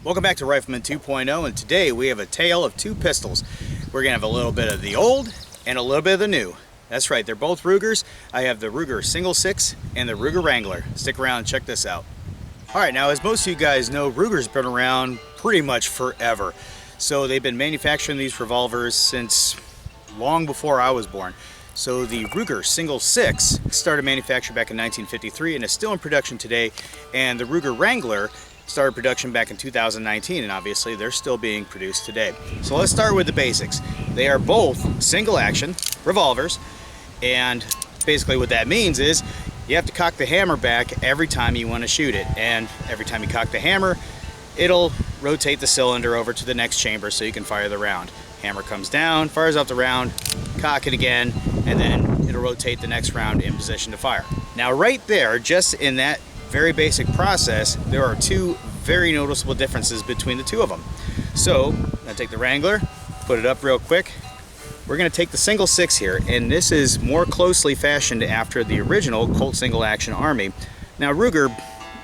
Welcome back to Rifleman 2.0, and today we have a tale of two pistols. We're going to have a little bit of the old and a little bit of the new. That's right, they're both Rugers. I have the Ruger Single 6 and the Ruger Wrangler. Stick around and check this out. Alright, now as most of you guys know, Ruger's been around pretty much forever. So they've been manufacturing these revolvers since long before I was born. So the Ruger Single 6 started manufacture back in 1953 and is still in production today, and the Ruger Wrangler started production back in 2019, and obviously they're still being produced today. So let's start with the basics. They are both single action revolvers, and basically what that means is you have to cock the hammer back every time you want to shoot it, and every time you cock the hammer it'll rotate the cylinder over to the next chamber so you can fire the round. Hammer comes down, fires off the round, cock it again, and then it'll rotate the next round in position to fire. Now right there, just in that very basic process, there are two very noticeable differences between the two of them. So I take the Wrangler, put it up real quick. We're going to take the Single 6 here, and this is more closely fashioned after the original Colt Single Action Army. Now Ruger,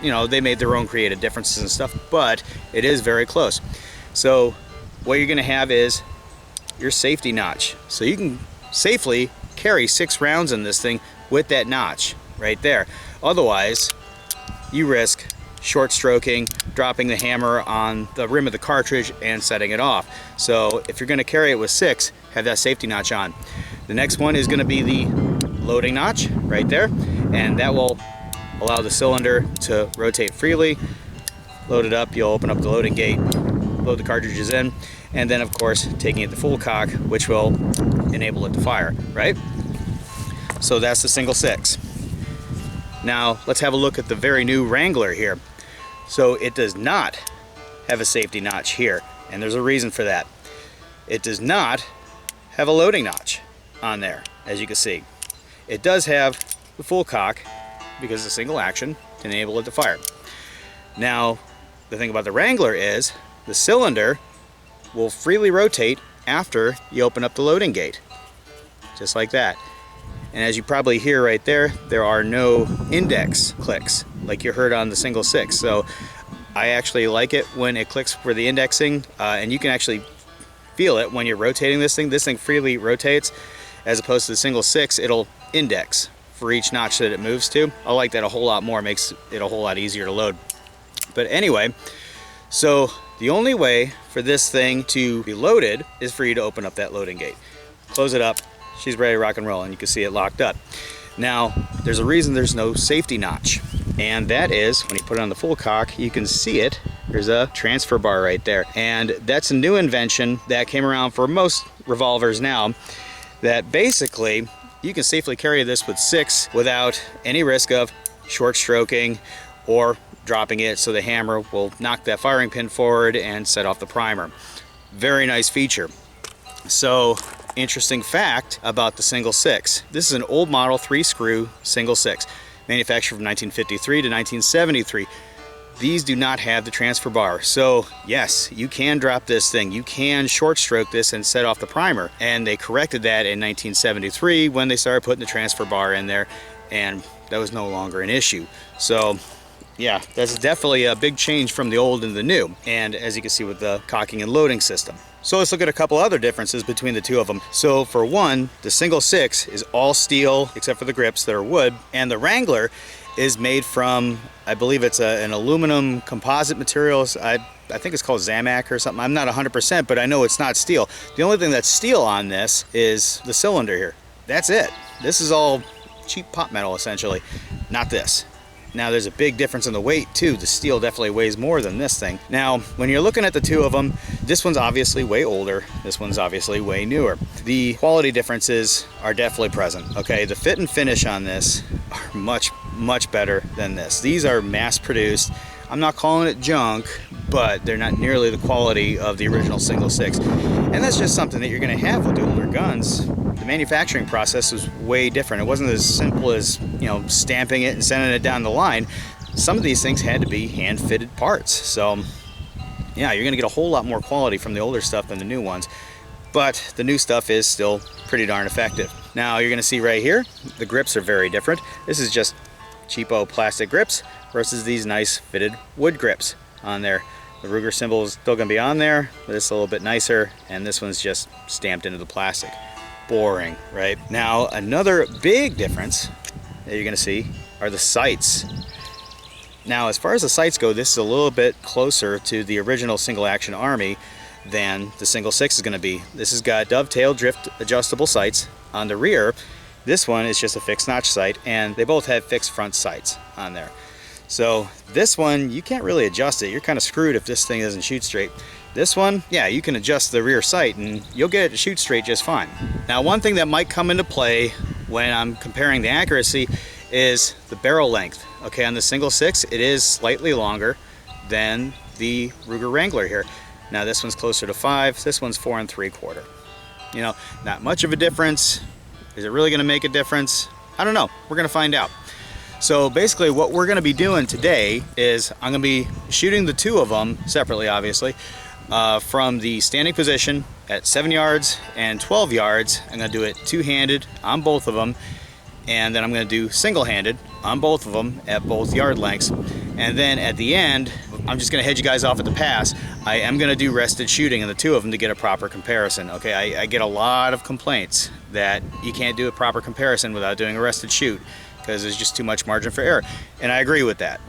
you know, they made their own creative differences and stuff, but it is very close. So what you're going to have is your safety notch. So you can safely carry 6 rounds in this thing with that notch right there. Otherwise, you risk short stroking, dropping the hammer on the rim of the cartridge and setting it off. So if you're going to carry it with 6, have that safety notch on. The next one is going to be the loading notch right there, and that will allow the cylinder to rotate freely. Load it up, you'll open up the loading gate, load the cartridges in, and then of course taking it to full cock, which will enable it to fire, right? So that's the Single 6. Now let's have a look at the very new Wrangler here. So it does not have a safety notch here, and there's a reason for that. It does not have a loading notch on there, as you can see. It does have the full cock because it's single action to enable it to fire. Now the thing about the Wrangler is the cylinder will freely rotate after you open up the loading gate, just like that. And as you probably hear right there, there are no index clicks like you heard on the Single 6. So I actually like it when it clicks for the indexing, and you can actually feel it when you're rotating this thing. This thing freely rotates, as opposed to the Single 6, it'll index for each notch that it moves to. I like that a whole lot more, makes it a whole lot easier to load. But anyway, so the only way for this thing to be loaded is for you to open up that loading gate. Close it up. She's ready to rock and roll, and you can see it locked up. Now, there's a reason there's no safety notch, and that is when you put it on the full cock, you can see it. There's a transfer bar right there, and that's a new invention that came around for most revolvers now, that basically you can safely carry this with 6 without any risk of short stroking or dropping it, so the hammer will knock that firing pin forward and set off the primer. Very nice feature. So, interesting fact about the Single 6. This is an old model 3-screw Single 6, manufactured from 1953 to 1973. These do not have the transfer bar. So yes, you can drop this thing. You can short stroke this and set off the primer. And they corrected that in 1973 when they started putting the transfer bar in there, and that was no longer an issue. So yeah, that's definitely a big change from the old and the new, and as you can see with the cocking and loading system. So let's look at a couple other differences between the two of them. So for one, the Single 6 is all steel except for the grips that are wood, and the Wrangler is made from, I believe it's an aluminum composite materials. I think it's called Zamac or something. I'm not 100%, but I know it's not steel. The only thing that's steel on this is the cylinder here. That's it. This is all cheap pot metal essentially, not this. Now there's a big difference in the weight too. The steel definitely weighs more than this thing. Now when you're looking at the two of them, this one's obviously way older, this one's obviously way newer. The quality differences are definitely present. Okay, the fit and finish on this are much better than this. These are mass produced. I'm not calling it junk, but they're not nearly the quality of the original Single 6. And that's just something that you're going to have with the older guns. The manufacturing process was way different. It wasn't as simple as, you know, stamping it and sending it down the line. Some of these things had to be hand-fitted parts. So yeah, you're going to get a whole lot more quality from the older stuff than the new ones. But the new stuff is still pretty darn effective. Now you're going to see right here, the grips are very different. This is just cheapo plastic grips versus these nice fitted wood grips on there. The Ruger symbol is still going to be on there, but it's a little bit nicer, and this one's just stamped into the plastic. Boring, right? Now, another big difference that you're going to see are the sights. Now, as far as the sights go, this is a little bit closer to the original single action Army than the single 6 is going to be. This has got dovetail drift adjustable sights on the rear. This one is just a fixed notch sight, and they both have fixed front sights on there. So this one, you can't really adjust it. You're kind of screwed if this thing doesn't shoot straight. This one, yeah, you can adjust the rear sight and you'll get it to shoot straight just fine. Now, one thing that might come into play when I'm comparing the accuracy is the barrel length. Okay, on the single 6, it is slightly longer than the Ruger Wrangler here. Now this one's closer to 5, this one's 4 3/4. You know, not much of a difference. Is it really gonna make a difference? I don't know, we're gonna find out. So basically what we're gonna be doing today is I'm gonna be shooting the 2 of them separately, obviously, from the standing position at 7 yards and 12 yards. I'm gonna do it two-handed on both of them, and then I'm gonna do single-handed on both of them at both yard lengths. And then at the end, I'm just gonna head you guys off at the pass. I am gonna do rested shooting in the 2 of them to get a proper comparison. Okay, I get a lot of complaints that you can't do a proper comparison without doing a rested shoot because there's just too much margin for error. And I agree with that.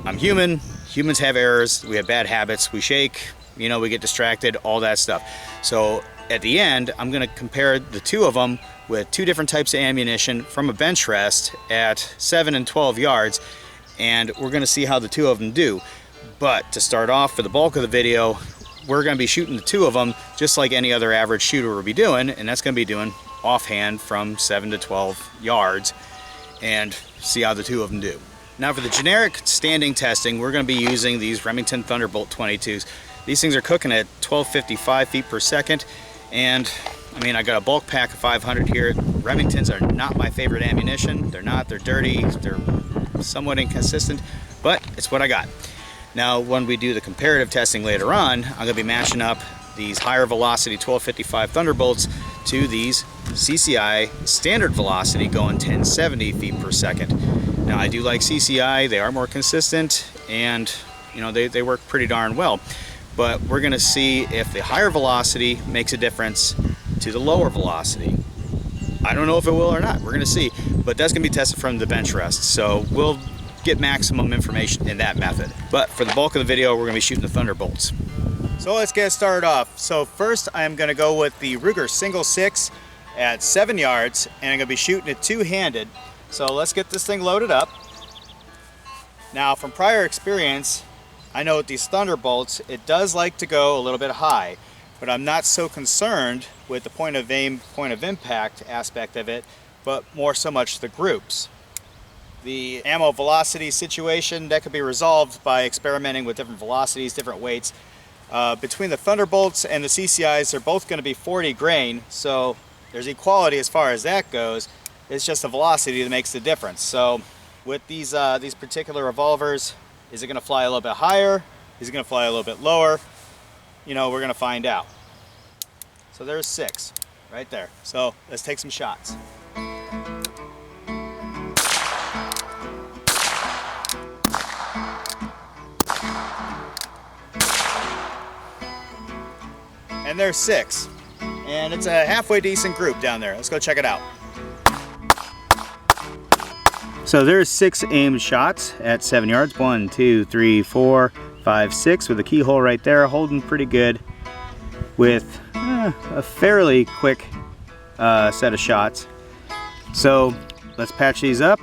I'm human, humans have errors, we have bad habits, we shake, you know, we get distracted, all that stuff. So at the end, I'm gonna compare the 2 of them with 2 different types of ammunition from a bench rest at 7 and 12 yards, and we're gonna see how the 2 of them do. But to start off, for the bulk of the video, we're gonna be shooting the 2 of them just like any other average shooter will be doing, and that's gonna be doing offhand from 7 to 12 yards, and see how the 2 of them do. Now for the generic standing testing, we're gonna be using these Remington Thunderbolt 22s. These things are cooking at 1255 feet per second, and I mean, I got a bulk pack of 500 here. Remingtons are not my favorite ammunition. They're not, they're dirty, they're somewhat inconsistent, but it's what I got. Now, when we do the comparative testing later on, I'm gonna be mashing up these higher velocity 1255 Thunderbolts to these CCI standard velocity going 1070 feet per second. Now, I do like CCI, they are more consistent, and you know, they work pretty darn well. But we're gonna see if the higher velocity makes a difference to the lower velocity. I don't know if it will or not, we're gonna see, but that's gonna be tested from the bench rest, so we'll get maximum information in that method. But for the bulk of the video, we're gonna be shooting the Thunderbolts. So let's get started off. So first, I'm gonna go with the Ruger single 6 at 7 yards, and I'm gonna be shooting it two-handed. So let's get this thing loaded up. Now, from prior experience, I know with these Thunderbolts, it does like to go a little bit high, but I'm not so concerned with the point of aim, point of impact aspect of it, but more so much the groups. The ammo velocity situation, that could be resolved by experimenting with different velocities, different weights. Between the Thunderbolts and the CCIs, they're both going to be 40 grain, so there's equality as far as that goes. It's just the velocity that makes the difference. So with these particular revolvers, is it going to fly a little bit higher? Is it going to fly a little bit lower? You know, we're going to find out. So there's 6 right there. So let's take some shots. And there's 6. And it's a halfway decent group down there. Let's go check it out. So there's 6 aimed shots at 7 yards. 1, 2, 3, 4, 5, 6 with a keyhole right there, holding pretty good with a fairly quick set of shots. So let's patch these up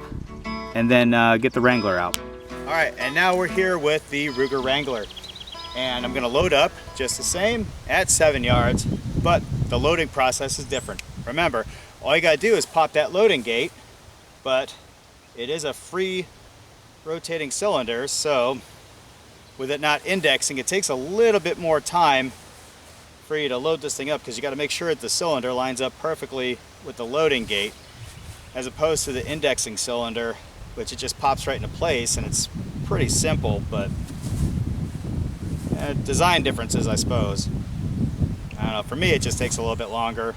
and then get the Wrangler out. All right, and now we're here with the Ruger Wrangler. And I'm gonna load up just the same at 7 yards, but the loading process is different. Remember, all you gotta do is pop that loading gate, but it is a free rotating cylinder, so with it not indexing, it takes a little bit more time for you to load this thing up because you got to make sure that the cylinder lines up perfectly with the loading gate as opposed to the indexing cylinder, which it just pops right into place, and it's pretty simple, but design differences, I suppose. I don't know, for me it just takes a little bit longer.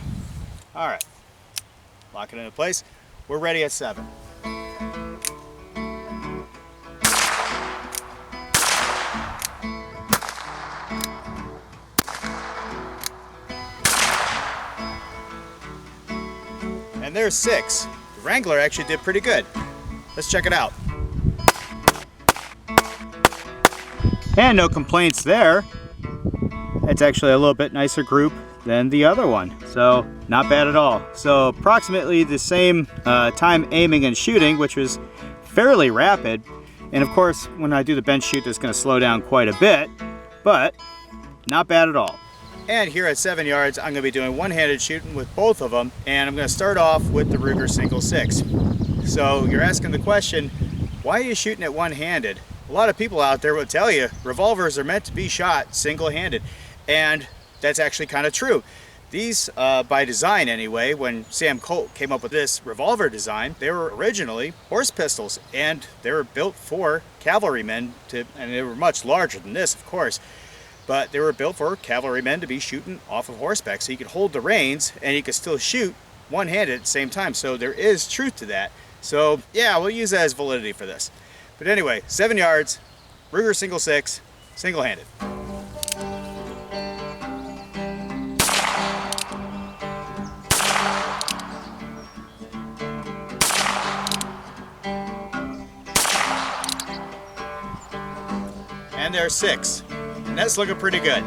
All right, lock it into place. We're ready at 7. there's 6. The Wrangler actually did pretty good. Let's check it out. And no complaints there. It's actually a little bit nicer group than the other one, so not bad at all. So approximately the same time aiming and shooting, which was fairly rapid. And of course, when I do the bench shoot, it's going to slow down quite a bit, but not bad at all. And here at 7 yards, I'm going to be doing one-handed shooting with both of them, and I'm going to start off with the Ruger single 6. So you're asking the question, why are you shooting it one-handed? A lot of people out there will tell you revolvers are meant to be shot single-handed, and that's actually kind of true. These, by design anyway, when Sam Colt came up with this revolver design, they were originally horse pistols, and they were built for cavalrymen, and they were much larger than this, of course, but they were built for cavalrymen to be shooting off of horseback, so you could hold the reins and you could still shoot one-handed at the same time. So there is truth to that. So yeah, we'll use that as validity for this. But anyway, 7 yards, Ruger single 6, single-handed. And there's 6. And that's looking pretty good.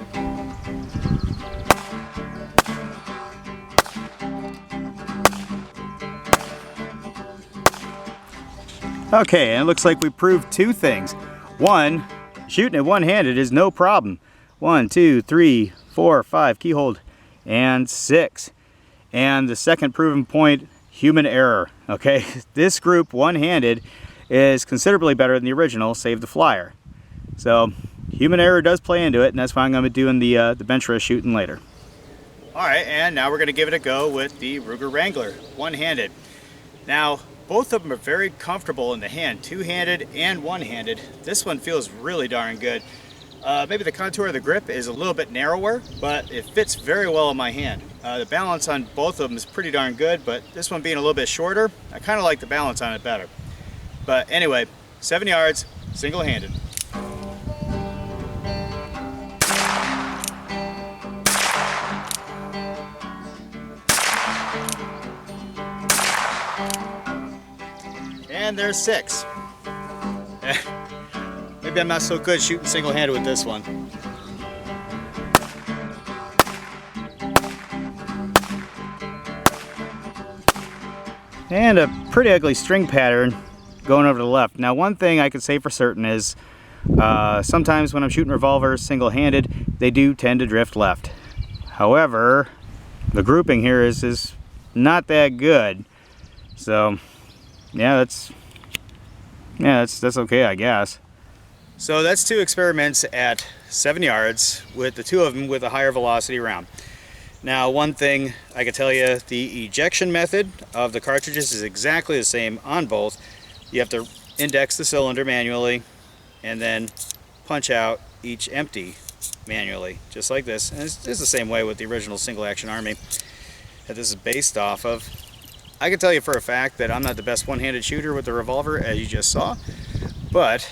Okay, and it looks like we proved 2 things. One, shooting it one-handed is no problem. 1, 2, 3, 4, 5, key hold, and 6. And the second proven point, human error. Okay, this group one-handed is considerably better than the original, save the flyer. So human error does play into it, and that's why I'm going to be doing the bench rest shooting later. All right, and now we're going to give it a go with the Ruger Wrangler, one-handed. Now, both of them are very comfortable in the hand, two-handed and one-handed. This one feels really darn good. Maybe the contour of the grip is a little bit narrower, but it fits very well in my hand. The balance on both of them is pretty darn good, but this one being a little bit shorter, I kind of like the balance on it better. But anyway, 7 yards, single-handed. And there's 6. Maybe I'm not so good shooting single-handed with this one. And a pretty ugly string pattern going over to the left. Now, one thing I can say for certain is sometimes when I'm shooting revolvers single-handed, they do tend to drift left. However, the grouping here is not that good. So yeah, that's okay, I guess. So that's 2 experiments at 7 yards with the 2 of them with a higher velocity round. Now, one thing I can tell you, the ejection method of the cartridges is exactly the same on both. You have to index the cylinder manually and then punch out each empty manually, just like this. And it's the same way with the original single action Army that this is based off of. I can tell you for a fact that I'm not the best one-handed shooter with the revolver, as you just saw, but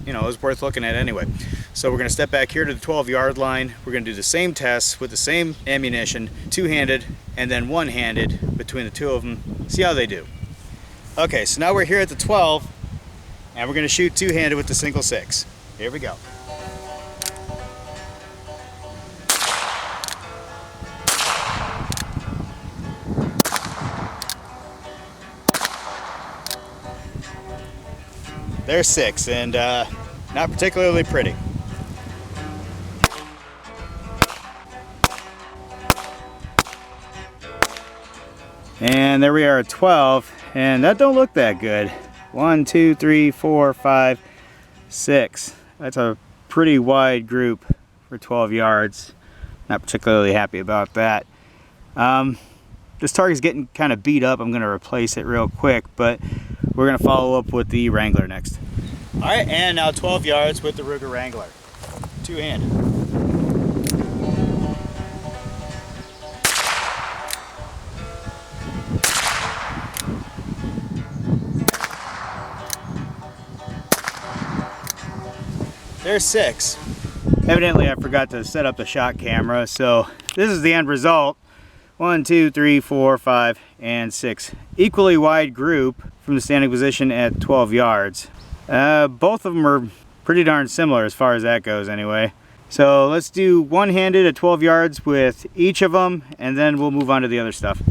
you know, it was worth looking at anyway. So we're going to step back here to the 12-yard line. We're going to do the same tests with the same ammunition, two-handed and then one-handed between the 2 of them. See how they do. Okay, so now we're here at the 12, and we're going to shoot two-handed with the single 6. Here we go. There's 6, and not particularly pretty. And there we are at 12, and that don't look that good. 1, 2, 3, 4, 5, 6. That's a pretty wide group for 12 yards. Not particularly happy about that. This target's getting kind of beat up. I'm going to replace it real quick, but we're going to follow up with the Wrangler next. All right, and now 12 yards with the Ruger Wrangler, two-handed. There's 6. Evidently I forgot to set up the shot camera, so this is the end result 1, 2, 3, 4, 5, and 6. Equally wide group from the standing position at 12 yards. Both of them are pretty darn similar as far as that goes anyway. So let's do one-handed at 12 yards with each of them, and then we'll move on to the other stuff.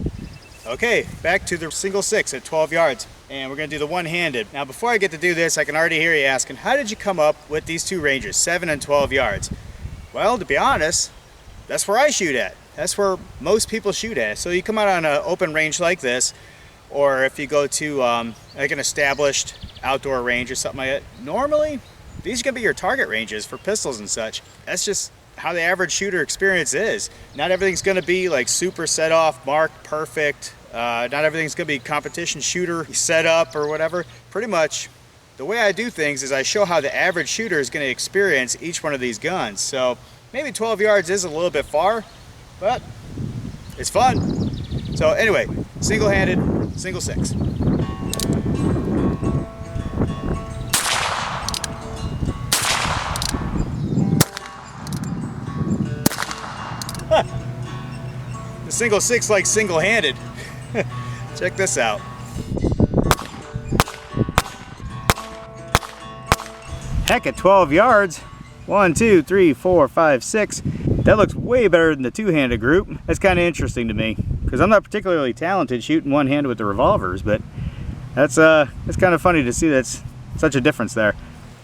Okay, back to the single 6 at 12 yards, and we're gonna do the one-handed. Now before I get to do this, I can already hear you asking, how did you come up with these two ranges, 7 and 12 yards? Well, to be honest, that's where I shoot at. That's where most people shoot at. So you come out on an open range like this, or if you go to like an established outdoor range or something like that, normally these are gonna be your target ranges for pistols and such. That's just how the average shooter experience is. Not everything's gonna be like super set off, marked, perfect. Not everything's gonna be competition shooter set up or whatever. Pretty much the way I do things is I show how the average shooter is gonna experience each one of these guns. So maybe 12 yards is a little bit far, but it's fun. So anyway, single-handed, single 6. The single 6 like single-handed. Check this out. Heck, at 12 yards, 1, 2, 3, 4, 5, 6. That looks way better than the two-handed group. That's kind of interesting to me because I'm not particularly talented shooting one-handed with the revolvers, but that's kind of funny to see that's such a difference there.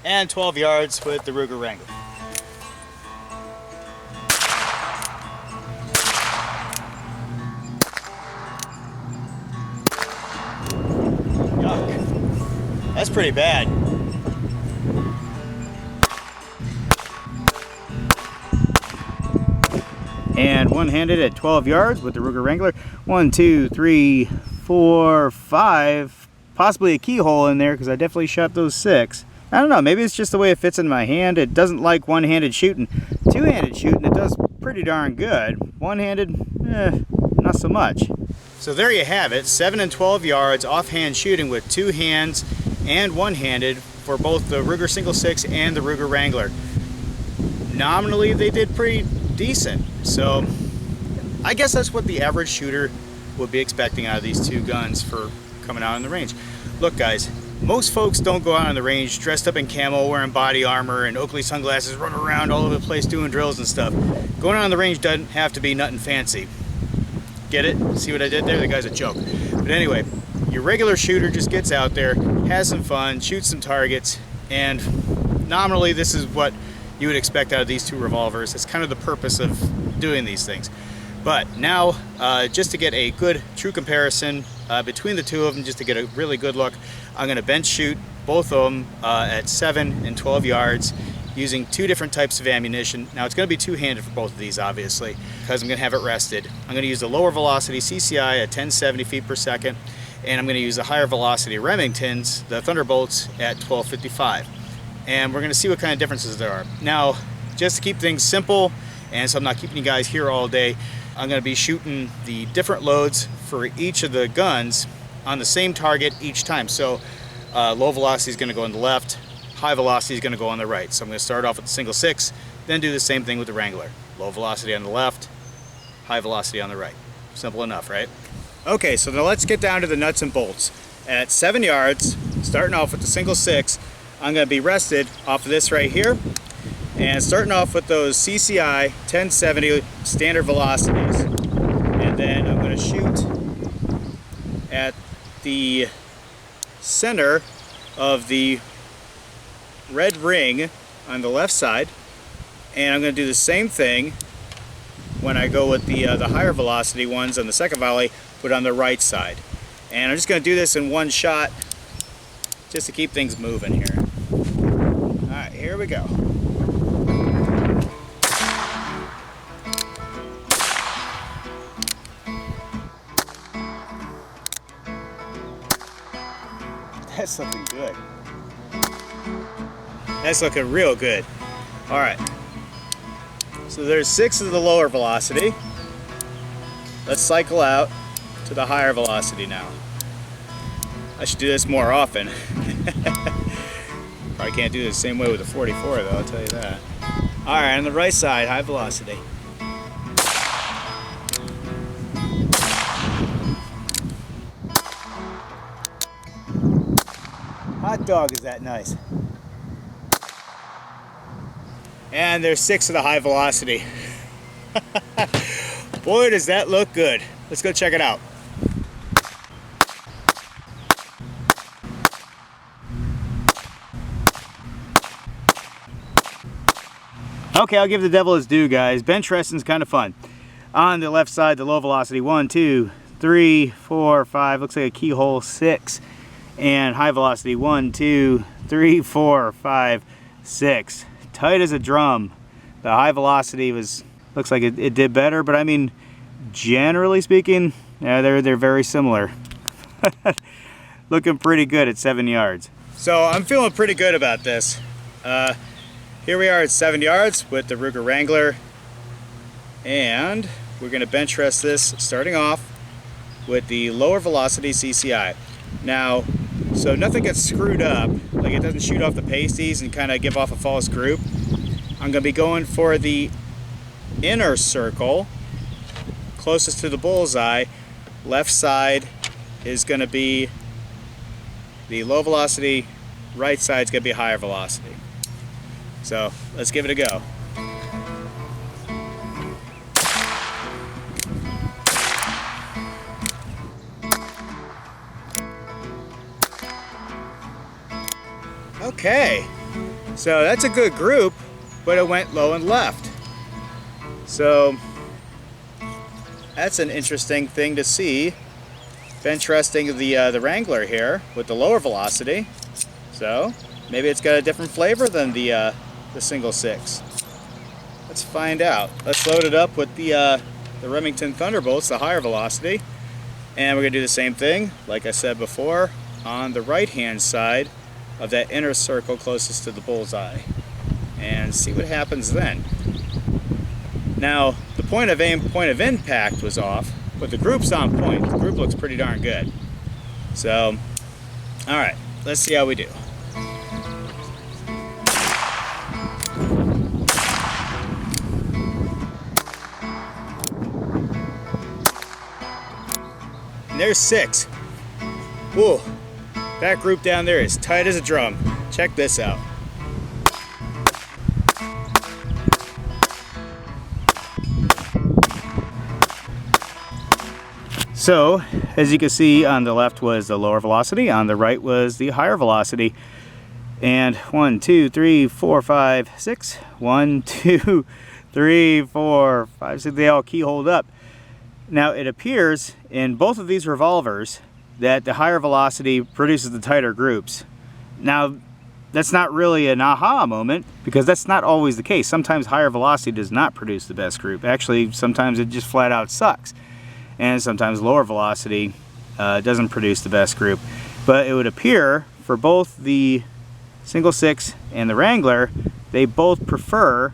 And 12 yards with the Ruger Wrangler. Yuck. That's pretty bad. And one-handed at 12 yards with the Ruger Wrangler. 1, 2, 3, 4, 5. Possibly a keyhole in there because I definitely shot those 6. I don't know, maybe it's just the way it fits in my hand. It doesn't like one-handed shooting. Two-handed shooting, it does pretty darn good. One-handed, not so much. So there you have it, 7 and 12 yards offhand shooting with two hands and one-handed for both the Ruger Single 6 and the Ruger Wrangler. Nominally, they did pretty decent. So I guess that's what the average shooter would be expecting out of these two guns for coming out on the range. Look guys, most folks don't go out on the range dressed up in camo, wearing body armor and Oakley sunglasses, running around all over the place doing drills and stuff. Going out on the range doesn't have to be nothing fancy. Get it? See what I did there? The guy's a joke. But anyway, your regular shooter just gets out there, has some fun, shoots some targets, and nominally this is what you would expect out of these two revolvers. It's kind of the purpose of doing these things. But now, just to get a good true comparison between the two of them, just to get a really good look, I'm gonna bench shoot both of them at 7 and 12 yards using two different types of ammunition. Now it's gonna be two-handed for both of these, obviously, because I'm gonna have it rested. I'm gonna use the lower velocity CCI at 1070 feet per second, and I'm gonna use the higher velocity Remingtons, the Thunderbolts, at 1255. And we're gonna see what kind of differences there are. Now, just to keep things simple, and so I'm not keeping you guys here all day, I'm gonna be shooting the different loads for each of the guns on the same target each time. So low velocity is gonna go on the left, high velocity is gonna go on the right. So I'm gonna start off with the single 6, then do the same thing with the Wrangler. Low velocity on the left, high velocity on the right. Simple enough, right? Okay, so now let's get down to the nuts and bolts. At 7 yards, starting off with the single 6, I'm going to be rested off of this right here, and starting off with those CCI 1070 standard velocities, and then I'm going to shoot at the center of the red ring on the left side, and I'm going to do the same thing when I go with the higher velocity ones on the second volley, but on the right side. And I'm just going to do this in one shot just to keep things moving here. Alright, here we go. That's looking good. That's looking real good. Alright. So there's 6 of the lower velocity. Let's cycle out to the higher velocity now. I should do this more often. Probably can't do it the same way with the 44 though, I'll tell you that. Alright, on the right side, high velocity. Dog, is that nice. And there's 6 of the high velocity. Boy, does that look good. Let's go check it out. Okay, I'll give the devil his due, guys. Bench resting's kind of fun. On the left side, the low velocity, 1, 2, 3, 4, 5, looks like a keyhole, 6. And high velocity, 1, 2, 3, 4, 5, 6. Tight as a drum. The high velocity looks like it did better, but I mean, generally speaking, yeah, they're very similar. Looking pretty good at 7 yards. So I'm feeling pretty good about this. Here we are at 7 yards with the Ruger Wrangler, and we're going to bench rest this starting off with the lower velocity CCI. Now, so nothing gets screwed up, like it doesn't shoot off the pasties and kind of give off a false group. I'm going to be going for the inner circle closest to the bullseye. Left side is going to be the low velocity, right side is going to be higher velocity. So let's give it a go. Okay, so that's a good group, but it went low and left. So that's an interesting thing to see. Bench resting the Wrangler here with the lower velocity. So maybe it's got a different flavor than the single 6. Let's find out. Let's load it up with the Remington Thunderbolts, the higher velocity, and we're gonna do the same thing, like I said before, on the right hand side of that inner circle closest to the bullseye, and see what happens then. Now, the point of aim, point of impact was off, but the group's on point. The group looks pretty darn good. So, all right, let's see how we do. And there's 6. Whoa, that group down there is tight as a drum. Check this out. So, as you can see, on the left was the lower velocity, on the right was the higher velocity. And 1, 2, 3, 4, 5, 6. 1, 2, 3, 4, 5, 6. They all keyholed up. Now, it appears in both of these revolvers that the higher velocity produces the tighter groups. Now, that's not really an aha moment, because that's not always the case. Sometimes higher velocity does not produce the best group. Actually, sometimes it just flat out sucks. And sometimes lower velocity doesn't produce the best group. But it would appear for both the single 6 and the Wrangler, they both prefer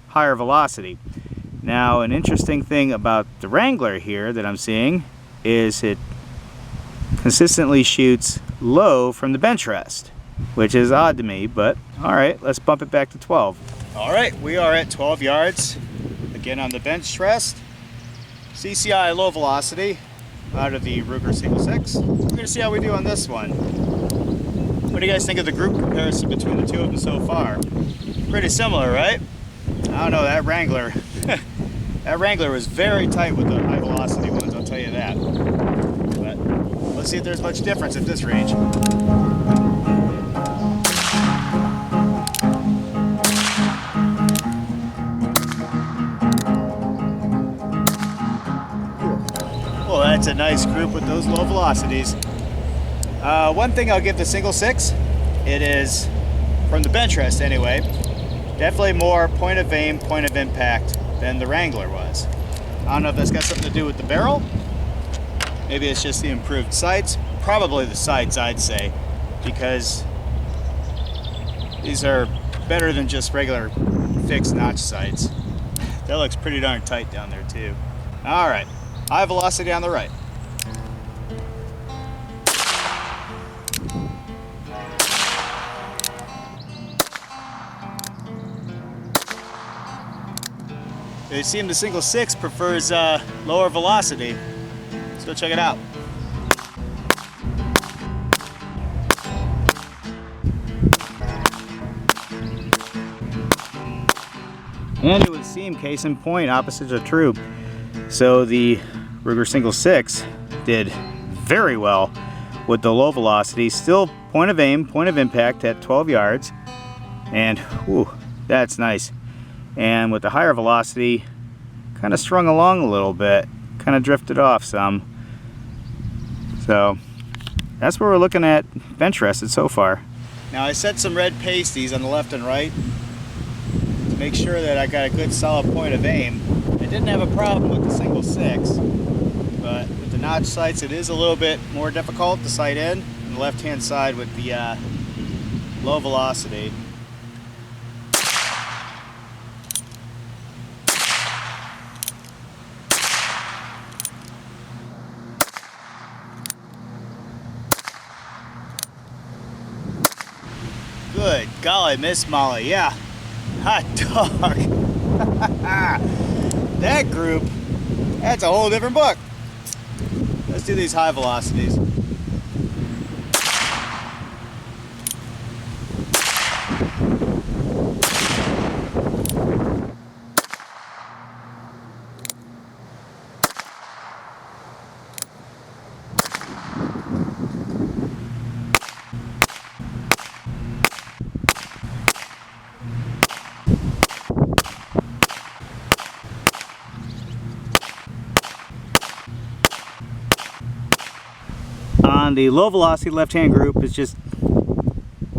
higher velocity. Now, an interesting thing about the Wrangler here that I'm seeing is it consistently shoots low from the bench rest, which is odd to me, but all right, let's bump it back to 12. All right, we are at 12 yards, again on the bench rest. CCI low velocity out of the Ruger single 6. We're gonna see how we do on this one. What do you guys think of the group comparison between the two of them so far? Pretty similar, right? I don't know, that Wrangler, that Wrangler was very tight with the high velocity ones, I'll tell you that. But let's see if there's much difference at this range. Well, that's a nice group with those low velocities. One thing I'll give the single 6, it is, from the bench rest anyway, definitely more point of aim, point of impact than the Wrangler was. I don't know if that's got something to do with the barrel. Maybe it's just the improved sights. Probably the sights, I'd say, because these are better than just regular fixed notch sights. That looks pretty darn tight down there too. All right, high velocity on the right. It seems the single 6 prefers lower velocity. Let's go check it out. And it would seem, case in point, opposites are true. So the Ruger Single 6 did very well with the low velocity, still point of aim, point of impact at 12 yards, and whew, that's nice. And with the higher velocity, kind of strung along a little bit, kind of drifted off some. So that's what we're looking at bench rested so far. Now I set some red pasties on the left and right to make sure that I got a good solid point of aim. I didn't have a problem with the Single 6, but with the notch sights it is a little bit more difficult to sight in on the left hand side with the low velocity. Good golly, Miss Molly, yeah, hot dog. That group, that's a whole different book. Let's do these high velocities. On the low velocity left hand group, it's just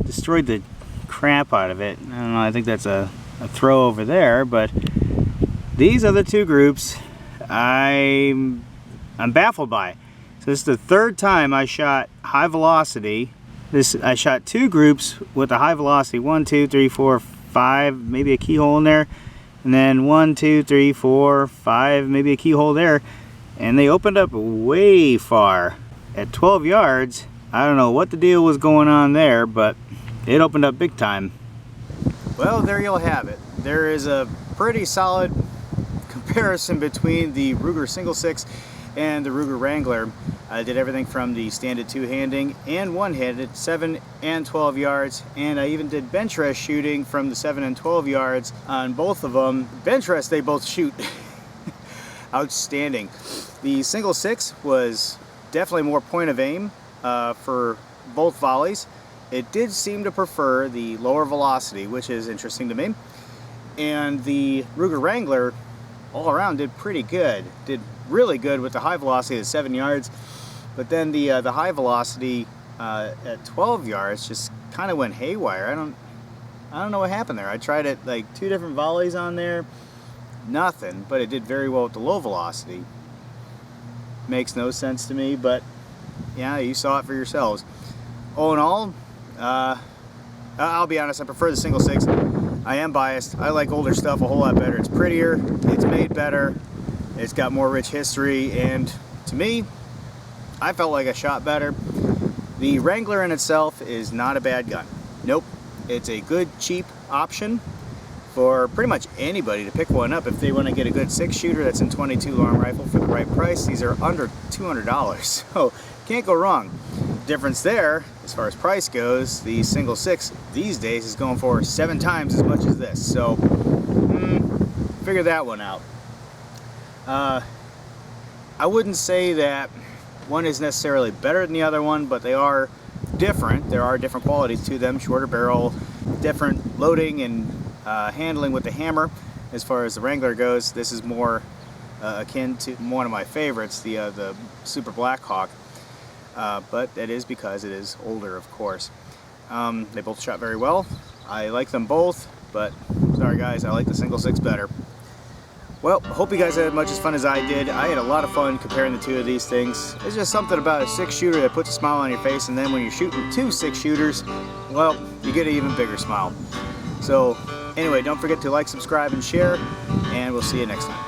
destroyed the crap out of it. I don't know, I think that's a throw over there, but these other two groups I'm baffled by. So this is the third time I shot high velocity. I shot two groups with a high velocity, 1, 2, 3, 4, 5, maybe a keyhole in there, and then 1, 2, 3, 4, 5, maybe a keyhole there, and they opened up way far. At 12 yards, I don't know what the deal was going on there, but it opened up big time. Well, there you'll have it. There is a pretty solid comparison between the Ruger Single 6 and the Ruger Wrangler. I did everything from the standard two-handing and one-handed, 7 and 12 yards, and I even did bench rest shooting from the 7 and 12 yards on both of them. Bench rest, they both shoot outstanding. The Single 6 was definitely more point of aim for both volleys. It did seem to prefer the lower velocity, which is interesting to me. And the Ruger Wrangler all around did pretty good. Did really good with the high velocity at 7 yards, but then the high velocity at 12 yards just kind of went haywire. I don't know what happened there. I tried it like 2 different volleys on there, nothing, but it did very well with the low velocity. Makes no sense to me, but yeah, you saw it for yourselves. All in all, I'll be honest, I prefer the Single 6. I am biased. I like older stuff a whole lot better. It's prettier, it's made better, it's got more rich history, and to me, I felt like I shot better. The Wrangler in itself is not a bad gun. Nope, it's a good, cheap option for pretty much anybody to pick one up if they want to get a good 6-shooter that's in .22 long rifle for the right price. These are under $200, so can't go wrong. Difference there, as far as price goes, the Single 6 these days is going for 7 times as much as this, so figure that one out. I wouldn't say that one is necessarily better than the other one, but they are different. There are different qualities to them, shorter barrel, different loading and handling with the hammer. As far as the Wrangler goes, this is more akin to one of my favorites, the Super Blackhawk, but that is because it is older, of course. They both shot very well. I like them both, but sorry guys, I like the Single 6 better. Well, hope you guys had as much as fun as I did. I had a lot of fun comparing the two of these things. It's just something about a 6-shooter that puts a smile on your face, and then when you're shooting 2 6-shooters, well, you get an even bigger smile. So anyway, don't forget to like, subscribe, and share, and we'll see you next time.